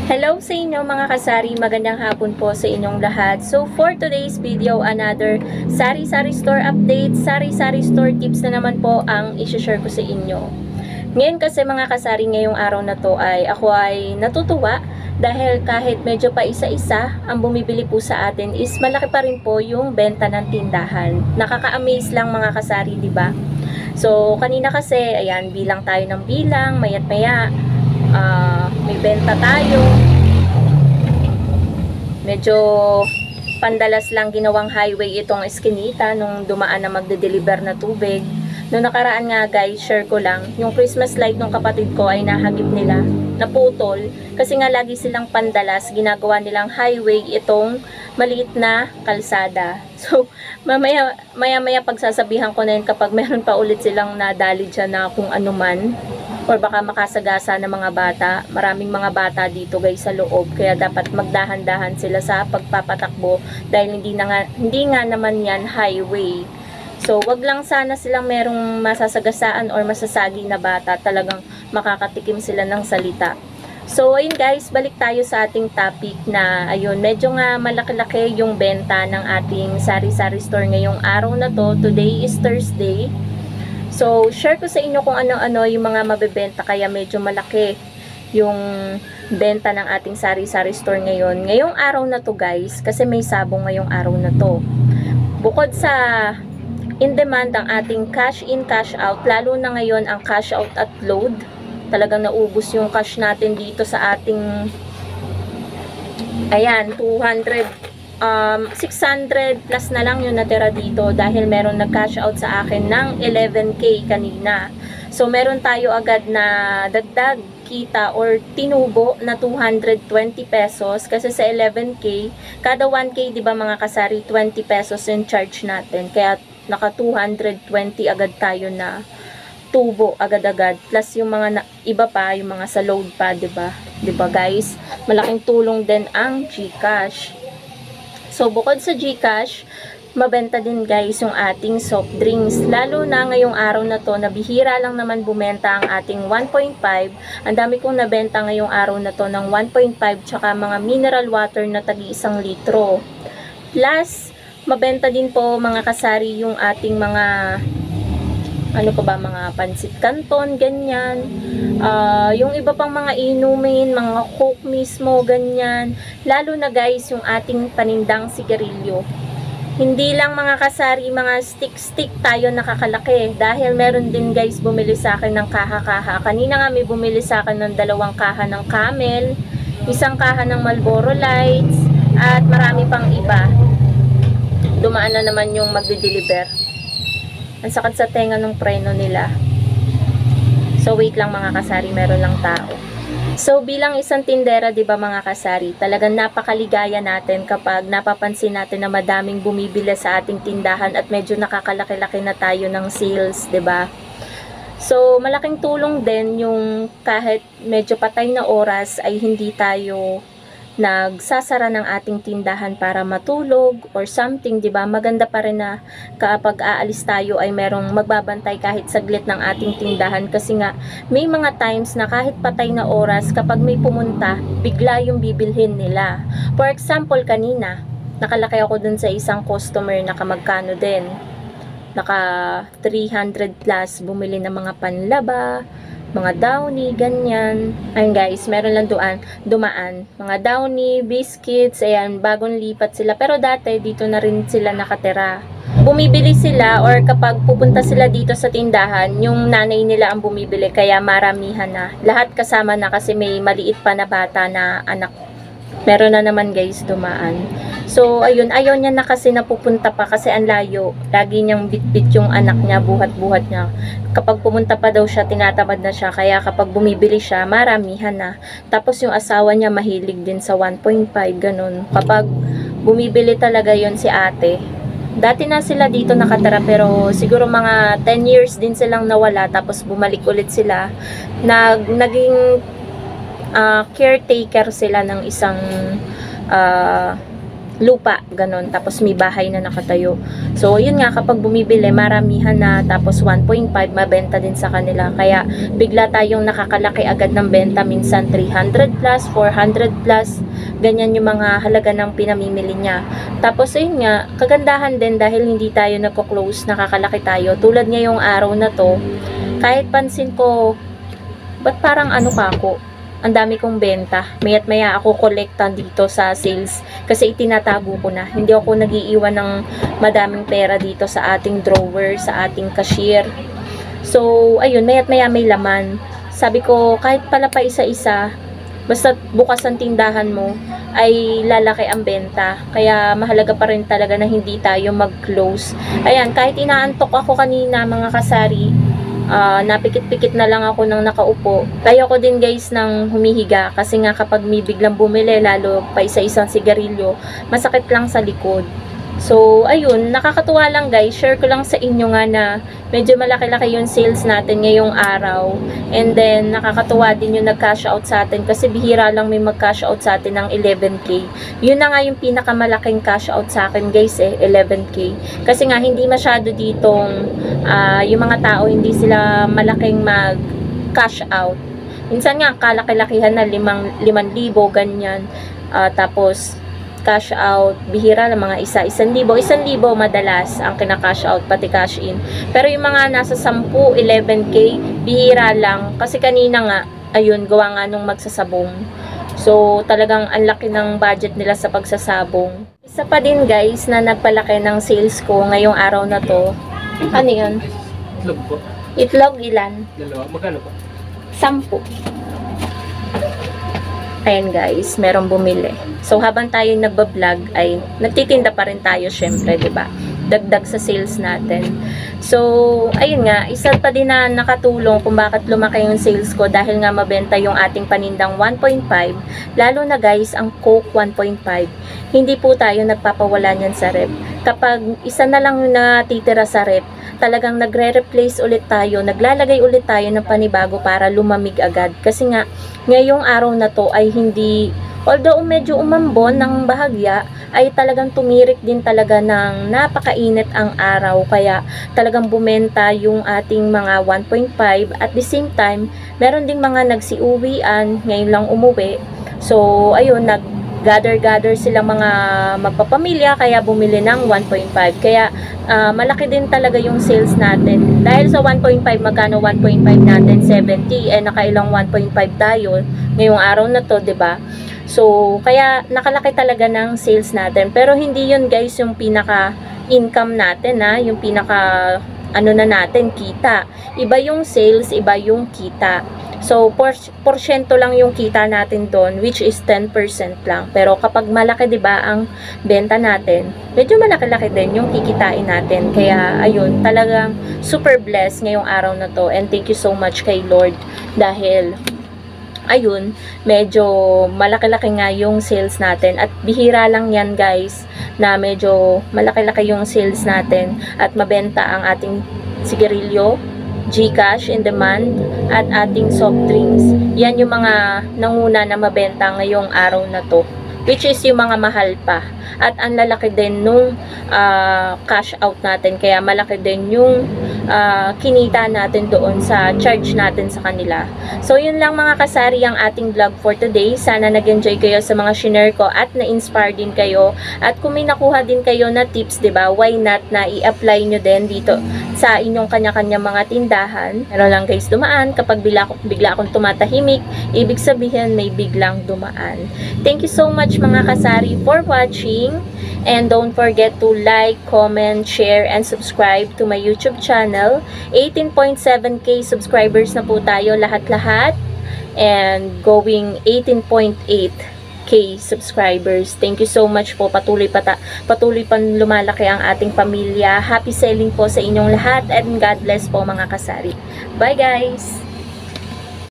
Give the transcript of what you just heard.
Hello sa inyo mga kasari, magandang hapon po sa inyong lahat. So for today's video, another sari-sari store update, sari-sari store tips na naman po ang i-share ko sa inyo. Ngayon kasi mga kasari, ngayong araw na to ako ay natutuwa dahil kahit medyo pa isa-isa ang bumibili po sa atin is malaki pa rin po yung benta ng tindahan. Nakaka-amaze lang mga kasari, di ba? So kanina kasi, ayan, bilang tayo ng bilang, mayat maya may benta tayo. Medyo pandalas lang ginawang highway itong eskinita nung dumaan na magde-deliver na tubig. Noong nakaraan nga guys, share ko lang, yung Christmas light ng kapatid ko ay nahagip nila, naputol, kasi nga lagi silang pandalas, ginagawa nilang highway itong maliit na kalsada. So, maya pagsasabihan ko na yun kapag meron pa ulit silang nadali dyan na kung ano man, or baka makasagasa ng mga bata. Maraming mga bata dito guys sa loob, kaya dapat magdahan-dahan sila sa pagpapatakbo dahil hindi nga naman yan highway. So wag lang sana silang merong masasagasaan or masasagi na bata, talagang makakatikim sila ng salita. So ayun guys, balik tayo sa ating topic na ayun, medyo nga malaki-laki yung benta ng ating sari-sari store ngayong araw na to. Today is Thursday. So, share ko sa inyo kung ano-ano yung mga mabebenta, kaya medyo malaki yung benta ng ating sari-sari store ngayon. Ngayong araw na to guys, kasi may sabong ngayong araw na to. Bukod sa in demand ang ating cash in, cash out, lalo na ngayon ang cash out at load. Talagang naubos yung cash natin dito sa ating, ayan, 600 plus na lang yung natira dito dahil meron nag-cash out sa akin ng 11K kanina. So meron tayo agad na dagdag kita or tinubo na 220 pesos kasi sa 11K, kada 1K, di ba mga kasari, 20 pesos yung charge natin. Kaya naka 220 agad tayo na tubo agad-agad, plus yung mga iba pa, yung mga sa load pa, di ba? Di ba guys? Malaking tulong din ang GCash. So, bukod sa GCash, mabenta din guys yung ating soft drinks. Lalo na ngayong araw na to, nabihira lang naman bumenta ang ating 1.5. Ang dami kong nabenta ngayong araw na to ng 1.5 tsaka mga mineral water na tagi 1 litro. Plus, mabenta din po mga kasari yung ating mga mga pansit canton, ganyan. Yung iba pang mga inumin, mga coke mismo, ganyan. Lalo na guys, yung ating panindang sigarilyo. Hindi lang mga kasari, mga stick tayo nakakalaki. Dahil meron din guys bumili sa akin ng kaha-kaha. Kanina nga may bumili sa akin ng 2 kaha ng Camel, 1 kaha ng Marlboro Lights, at marami pang iba. Dumaan na naman yung magde-deliver. Ang sakit sa tenga ng preno nila. So wait lang mga kasari, meron lang tao. So bilang isang tindera, 'di ba mga kasari, talagang napakaligaya natin kapag napapansin natin na madaming bumibili sa ating tindahan at medyo nakakalaki-laki na tayo ng sales, 'di ba? So malaking tulong din yung kahit medyo patay na oras ay hindi tayo nagsasara ng ating tindahan para matulog or something, 'di ba? Maganda pa rin na kapag aalis tayo ay merong magbabantay kahit saglit ng ating tindahan, kasi nga may mga times na kahit patay na oras, kapag may pumunta, bigla yung bibilhin nila. For example, kanina nakalaki ako dun sa isang customer na kamagkano din, naka 300 plus, bumili ng mga panlaba, mga downy, ganyan. Ayun guys, meron lang dumaan. Mga downy, biscuits, ayan, bagong lipat sila. Pero dati, dito na rin sila nakatira. Bumibili sila or kapag pupunta sila dito sa tindahan, yung nanay nila ang bumibili, kaya maramihan na. Lahat kasama na kasi may maliit pa na bata na anak. Meron na naman guys dumaan. So ayun, ayaw niya na kasi napupunta pa kasi ang layo. Lagi niyang bitbit yung anak niya, buhat-buhat niya. Kapag pumunta pa daw siya, tinatamad na siya. Kaya kapag bumibili siya, maramihan na. Tapos yung asawa niya mahilig din sa 1.5, ganun. Kapag bumibili talaga yon si ate. Dati na sila dito nakatira pero siguro mga 10 years din silang nawala, tapos bumalik ulit sila. Naging caretaker sila ng isang lupa, ganon. Tapos may bahay na nakatayo. So, yun nga, kapag bumibili, maramihan na, tapos 1.5, mabenta din sa kanila. Kaya, bigla tayong nakakalaki agad ng benta. Minsan, 300 plus, 400 plus. Ganyan yung mga halaga ng pinamimili niya. Tapos, ayun nga, kagandahan din dahil hindi tayo nagko-close, nakakalaki tayo. Tulad ngayong araw na to, kahit pansin ko, ba't parang ano pa ako? Ang dami kong benta. Maya't maya ako kolektan dito sa sales kasi itinatago ko na. Hindi ako nagiiwan ng madaming pera dito sa ating drawer, sa ating cashier. So, ayun, maya't maya may laman. Sabi ko, kahit pala pa isa-isa, basta bukas ang tindahan mo, ay lalaki ang benta. Kaya mahalaga pa rin talaga na hindi tayo mag-close. Ayan, kahit inaantok ako kanina mga kasari, napikit-pikit na lang ako nang nakaupo. Kaya ko din guys nang humihiga kasi nga kapag may biglang bumili, lalo pa isa-isang sigarilyo, masakit lang sa likod. So, ayun, nakakatuwa lang guys. Share ko lang sa inyo nga na medyo malaki-laki yung sales natin ngayong araw. And then, nakakatuwa din yung nag-cash out sa atin kasi bihira lang may mag-cash out sa atin ng 11K. Yun na nga yung pinakamalaking cash out sa akin guys 11K. Kasi nga, hindi masyado ditong yung mga tao, hindi sila malaking mag-cash out. Minsan nga, kalaki-lakihan na 5,000 ganyan. Tapos, cash out, bihira lang mga 1,000 madalas ang kina-cash out, pati cash in. Pero yung mga nasa 10, 11K, bihira lang. Kasi kanina nga, ayun, gawa nga nung magsasabong. So, talagang ang laki ng budget nila sa pagsasabong. Isa pa din guys, na nagpalaki ng sales ko ngayong araw na to. Ano yun? Itlog po. Itlog ilan? 2. Magkano po? 10. Ayan guys, merong bumili. So habang tayo nagba-vlog ay nagtitinda pa rin tayo syempre, 'di ba? Dagdag sa sales natin. So, ayun nga, isa pa din na nakatulong kung bakit lumaki yung sales ko dahil nga mabenta yung ating panindang 1.5, lalo na guys, ang Coke 1.5. Hindi po tayo nagpapawala niyan sa rep. Kapag isa na lang yung natitira sa rep, talagang nagre-replace ulit tayo, naglalagay ulit tayo ng panibago para lumamig agad. Kasi nga, ngayong araw na to ay hindi, although medyo umambon ng bahagya, ay talagang tumirik din talaga ng napakainit ang araw. Kaya talagang bumenta yung ating mga 1.5. At the same time, meron ding mga nagsiuwian, ngayon lang umuwi. So, ayun, gather silang mga magpapamilya, kaya bumili ng 1.5. Kaya, malaki din talaga yung sales natin. Dahil sa 1.5, magkano 1.5 natin? 70. Nakailang 1.5 tayo ngayong araw na to, 'di ba? So, kaya nakalaki talaga ng sales natin. Pero hindi yun guys yung pinaka-income natin yung pinaka ano na natin, kita. Iba yung sales, iba yung kita. So, porsyento lang yung kita natin doon, which is 10% lang. Pero kapag malaki 'di ba ang benta natin, medyo malaki-laki din yung kikitain natin. Kaya ayun, talagang super blessed ngayong araw na to. And thank you so much kay Lord dahil ayun, medyo malaki-laki nga yung sales natin at bihira lang yan guys na medyo malaki-laki yung sales natin at mabenta ang ating sigarilyo, GCash in demand at ating soft drinks. Yan yung mga nanguna na mabenta ngayong araw na to, which is yung mga mahal pa. At ang lalaki din nung cash out natin, kaya malaki din yung kinita natin doon sa charge natin sa kanila. So yun lang mga kasari ang ating vlog for today. Sana nag-enjoy kayo sa mga shinare ko at na-inspire din kayo. At kung may nakuha din kayo na tips, 'di ba? Why not na i-apply nyo din dito sa inyong kanya-kanya mga tindahan. Meron lang guys dumaan, kapag bigla akong tumatahimik, ibig sabihin may biglang dumaan. Thank you so much mga kasari for watching. And don't forget to like, comment, share, and subscribe to my YouTube channel. 18.7k subscribers na po tayo lahat-lahat. And going 18.8k subscribers. Thank you so much po. Patuloy pa lumalaki ang ating pamilya. Happy selling po sa inyong lahat. And God bless po mga kasari. Bye guys!